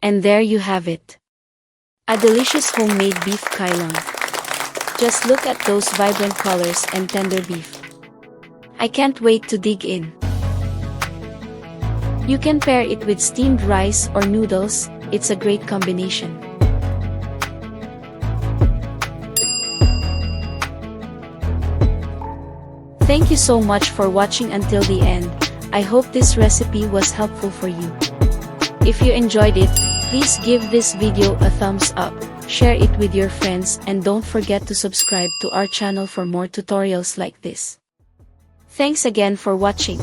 And there you have it. A delicious homemade beef kailan. Just look at those vibrant colors and tender beef. I can't wait to dig in. You can pair it with steamed rice or noodles, it's a great combination. Thank you so much for watching until the end. I hope this recipe was helpful for you. If you enjoyed it, please give this video a thumbs up, share it with your friends, and don't forget to subscribe to our channel for more tutorials like this. Thanks again for watching.